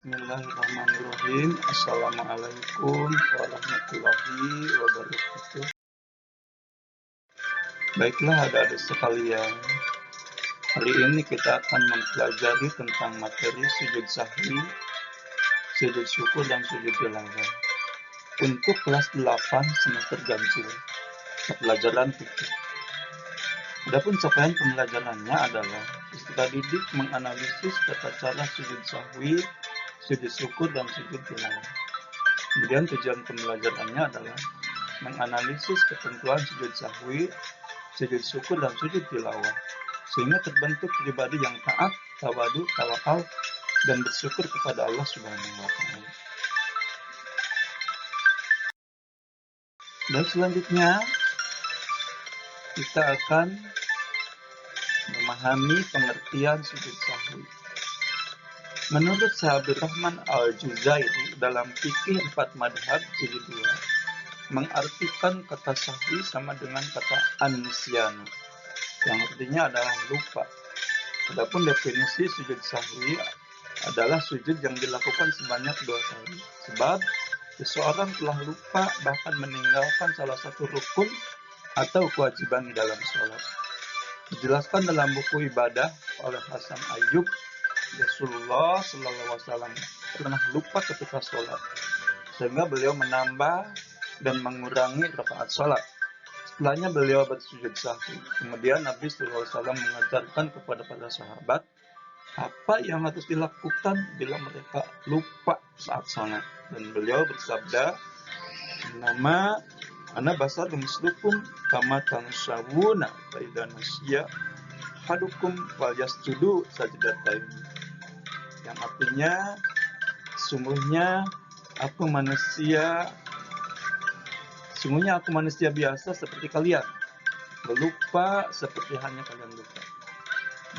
Bismillahirrahmanirrahim. Assalamualaikum warahmatullahi wabarakatuh. Baiklah adik-adik sekalian, hari ini kita akan mempelajari tentang materi sujud sahwi, sujud syukur, dan sujud tilawah untuk kelas 8 semester ganjil, pelajaran fikih. Adapun capaian pembelajarannya adalah peserta didik menganalisis tata cara sujud sahwi, sujud syukur, dan sujud tilawah. Kemudian tujuan pembelajarannya adalah menganalisis ketentuan sujud sahwi, sujud syukur, dan sujud tilawah, sehingga terbentuk pribadi yang taat, tawadu, tawakal, dan bersyukur kepada Allah Subhanahu wa Ta'ala. Dan selanjutnya kita akan memahami pengertian sujud sahwi. Menurut Sahabat Rahman Al-Juzairi dalam Fikih 4 Madhab jilid 2, mengartikan kata sahwi sama dengan kata an-nisyanu, yang artinya adalah lupa. Adapun definisi sujud sahwi adalah sujud yang dilakukan sebanyak 2 kali. Sebab seseorang telah lupa bahkan meninggalkan salah satu rukun atau kewajiban di dalam sholat. Dijelaskan dalam buku ibadah oleh Hasan Ayyub, Rasulullah SAW pernah lupa ketika sholat, sehingga beliau menambah dan mengurangi rakaat sholat. Setelahnya beliau bersujud sahwi. Kemudian Nabi SAW mengajarkan kepada para sahabat apa yang harus dilakukan bila mereka lupa saat sholat. Dan beliau bersabda, nama ana basar mislukum kama tansawuna fa idza nasiya hadukum falyasjudu sajdatain. Yang artinya, sungguhnya aku manusia biasa seperti kalian, melupa seperti hanya kalian lupa.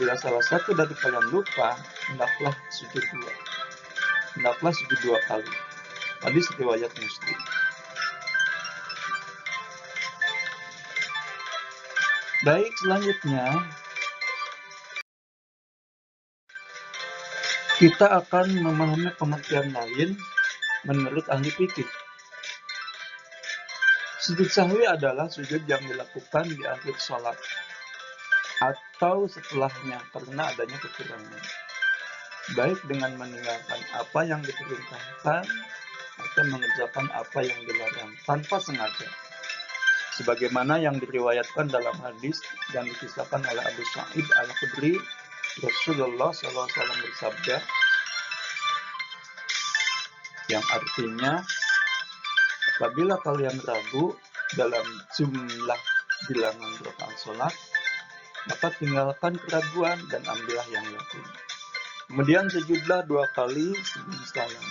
Bila salah satu dari kalian lupa, hendaklah sujud 2 kali. Hadis riwayat Muslim. Baik, selanjutnya kita akan memahami pengertian lain menurut ahli fikih. Sujud sahwi adalah sujud yang dilakukan di akhir sholat atau setelahnya karena adanya kekurangan, baik dengan meninggalkan apa yang diperintahkan atau mengerjakan apa yang dilarang tanpa sengaja, sebagaimana yang diriwayatkan dalam hadis yang dikisahkan oleh Abu Sa'id Al-Khudri. Rasulullah SAW bersabda, yang artinya, apabila kalian ragu dalam jumlah bilangan rakaat sholat, maka tinggalkan keraguan dan ambillah yang yakin. Kemudian sujudlah 2 kali sebelum salam.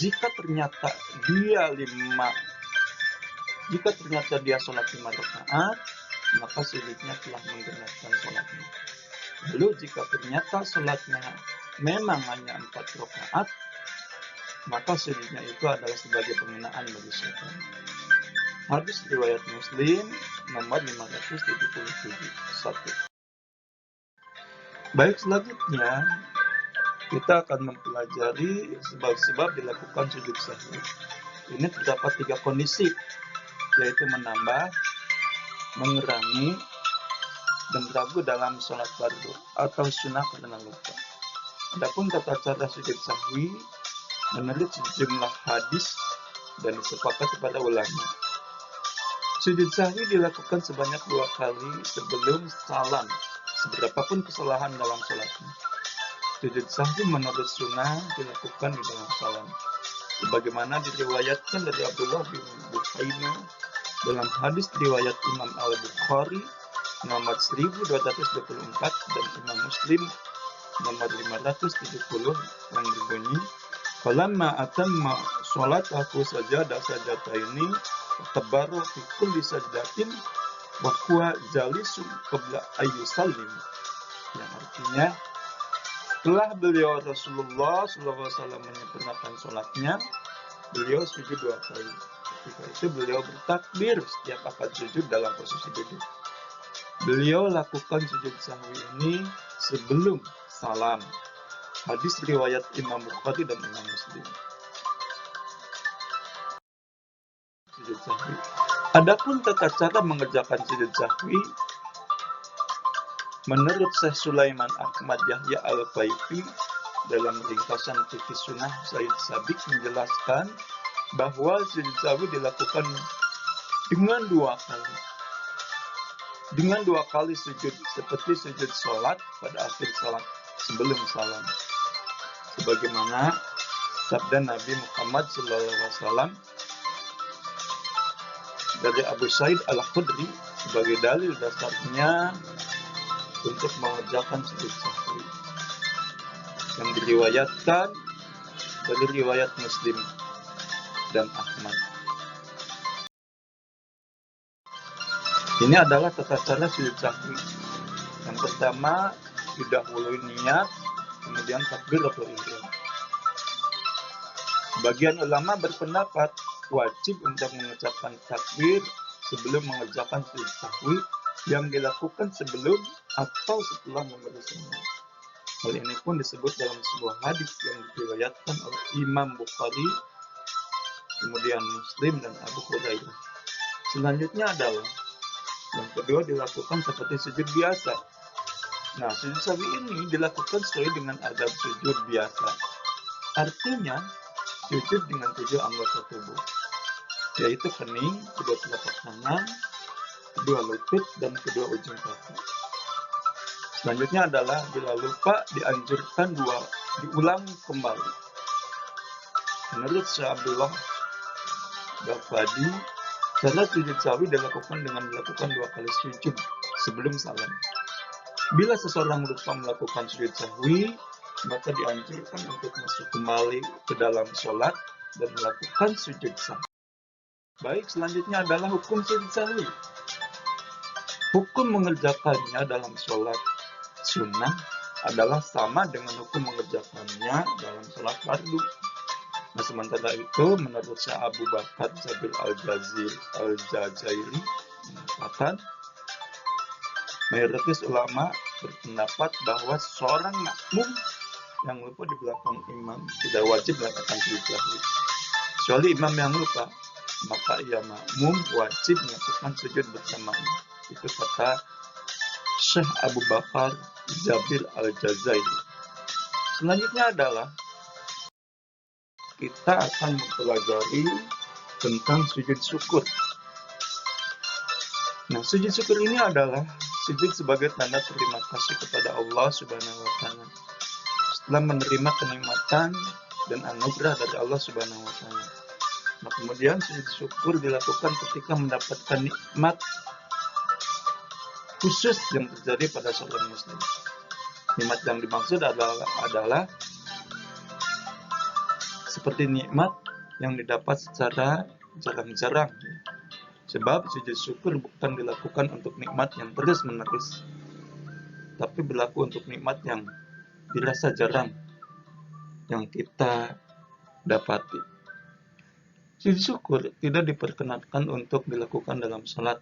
Jika ternyata dia sholat 5 rakaat, maka sujudnya telah menggenapkan sholatnya. Lalu jika ternyata sholatnya memang hanya 4 rakaat, maka sujudnya itu adalah sebagai penghinaan bagi syaitan. Hadis riwayat Muslim nomor 577. Baik, selanjutnya kita akan mempelajari sebab-sebab dilakukan sujud sahwi. Ini terdapat 3 kondisi, yaitu menambah, mengurangi, dan ragu dalam sholat fardu atau sunnah karena lupa. Adapun tata cara sujud sahwi menurut sejumlah hadis dan disepakati pada ulama. Sujud sahwi dilakukan sebanyak 2 kali sebelum salam, seberapapun kesalahan dalam sholatnya. Sujud sahwi menurut sunnah dilakukan di dalam salam, sebagaimana diriwayatkan dari Abdullah bin Buhaina dalam hadis riwayat Imam Al-Bukhari nomor 1224 dan Imam Muslim nomor 570 yang berbunyi, falamma atamma sholatahu sajataini tabarru fi kulli sajdatin wa huwa jalisun qabla ayyusallim. Yang artinya, setelah beliau Rasulullah SAW menyempurnakan sholatnya, beliau sujud 2 kali. Ketika itu beliau bertakbir setiap akan sujud dalam posisi duduk. Beliau lakukan sujud sahwi ini sebelum salam. Hadis riwayat Imam Bukhari dan Imam Muslim. Sujud sahwi. Adapun tata cara mengerjakan sujud sahwi, menurut Syekh Sulaiman Ahmad Yahya Al-Baifi dalam ringkasan fikih sunnah Said Sabiq menjelaskan bahwa sujud sahwi dilakukan dengan dua kali. Dengan dua kali sujud, seperti sujud sholat pada akhir salat sebelum salam. Sebagaimana sabda Nabi Muhammad SAW dari Abu Sa'id Al-Khudri sebagai dalil dasarnya untuk mengerjakan sujud sahwi, yang diriwayatkan dari riwayat Muslim dan Ahmad. Ini adalah tata cara sujud sahwi. Yang pertama, didahului niat, kemudian takbir atau ihram. Sebagian ulama berpendapat wajib untuk mengucapkan takbir sebelum mengerjakan sujud sahwi yang dilakukan sebelum atau setelah membaca semua. Hal ini pun disebut dalam sebuah hadis yang diriwayatkan oleh Imam Bukhari, kemudian Muslim dan Abu Hurairah. Selanjutnya adalah yang kedua dilakukan seperti sujud biasa. Nah, sujud sahwi ini dilakukan sesuai dengan adab sujud biasa. Artinya, sujud dengan 7 anggota tubuh, yaitu kening, kedua telapak tangan, kedua lutut, dan kedua ujung kaki. Selanjutnya adalah bila lupa dianjurkan diulang kembali. Menurut Syekh Abdullah Ghafadi, cara sujud sahwi dilakukan dengan melakukan 2 kali sujud sebelum salam. Bila seseorang lupa melakukan sujud sahwi, maka dianjurkan untuk masuk kembali ke dalam sholat dan melakukan sujud sahwi. Baik, selanjutnya adalah hukum sujud sahwi. Hukum mengerjakannya dalam sholat sunnah adalah sama dengan hukum mengerjakannya dalam sholat fardu. Nah, sementara itu, menurut Syekh Abu Bakar Sabil Al-Jazairi mengatakan, mayoritas ulama berpendapat bahwa seorang makmum yang lupa di belakang imam tidak wajib melakukan sujud sahwi. Kecuali imam yang lupa, maka ia makmum wajib melakukan sujud bersamanya. Itu kata Syekh Abu Bakar Sabil Al-Jazairi. Selanjutnya adalah kita akan mempelajari tentang sujud syukur. Nah, sujud syukur ini adalah sujud sebagai tanda terima kasih kepada Allah Subhanahu wa Ta'ala setelah menerima kenikmatan dan anugerah dari Allah Subhanahu wa Ta'ala. Nah, kemudian sujud syukur dilakukan ketika mendapatkan nikmat khusus yang terjadi pada seorang muslim. Nikmat yang dimaksud adalah seperti nikmat yang didapat secara jarang-jarang. Sebab sujud syukur bukan dilakukan untuk nikmat yang terus-menerus, tapi berlaku untuk nikmat yang dirasa jarang yang kita dapati. Sujud syukur tidak diperkenankan untuk dilakukan dalam salat.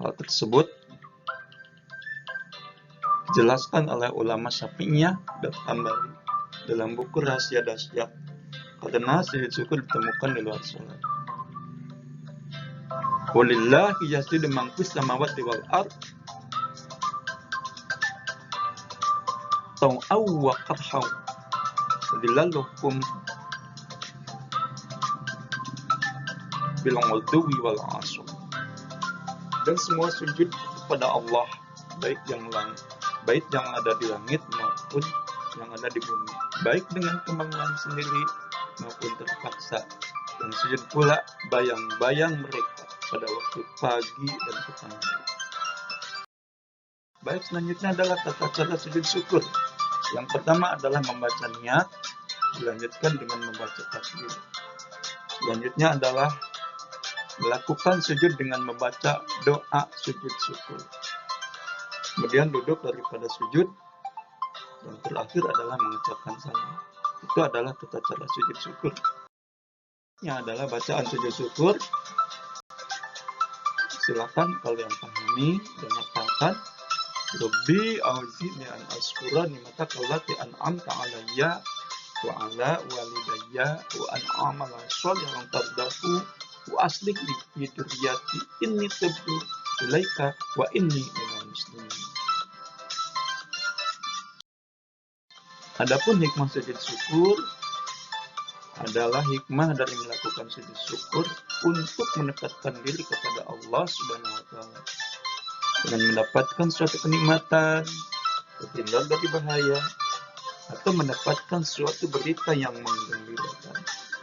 Hal tersebut dijelaskan oleh ulama Syafi'iyah dan Hambali dalam buku Rahasia Dahsyat, karena sujud syukur ditemukan di luar salat. Walillahi yasjudu man fis samawati wal ard taw'aw wa qarhaw dilalukum bil ghudwi wal 'ashar. Dan semua sujud kepada Allah, baik yang ada di langit maupun yang ada di bumi, baik dengan kemauan sendiri maupun terpaksa, dan sujud pula bayang-bayang mereka pada waktu pagi dan petang hari. Baik, selanjutnya adalah tata cara sujud syukur. Yang pertama adalah membaca niat, dilanjutkan dengan membaca takbir. Selanjutnya adalah melakukan sujud dengan membaca doa sujud syukur. Kemudian duduk daripada sujud, dan terakhir adalah mengucapkan salam. Itu adalah tata cara sujud syukur. Ini adalah bacaan sujud syukur. Silakan kalian pahami dan hafalkan. Rabbi a'udzini an askura ni'mataka allati an'amta alayya wa ala walidayya wa an a'mala sholihan tardahu wa aslih li fi dzurriyyati inni tubtu ilaika wa inni minal muslimin. Adapun hikmah sujud syukur adalah hikmah dari melakukan sujud syukur untuk mendekatkan diri kepada Allah Subhanahu wa taala dengan mendapatkan suatu kenikmatan, terhindar dari bahaya, atau mendapatkan suatu berita yang menggembirakan.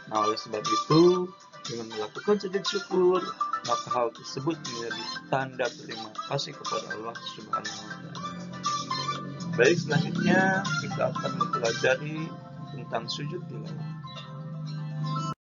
Nah, oleh sebab itu, dengan melakukan sujud syukur, maka hal tersebut menjadi tanda terima kasih kepada Allah Subhanahu wa taala. Baik, selanjutnya kita akan mempelajari tentang sujud tilawah.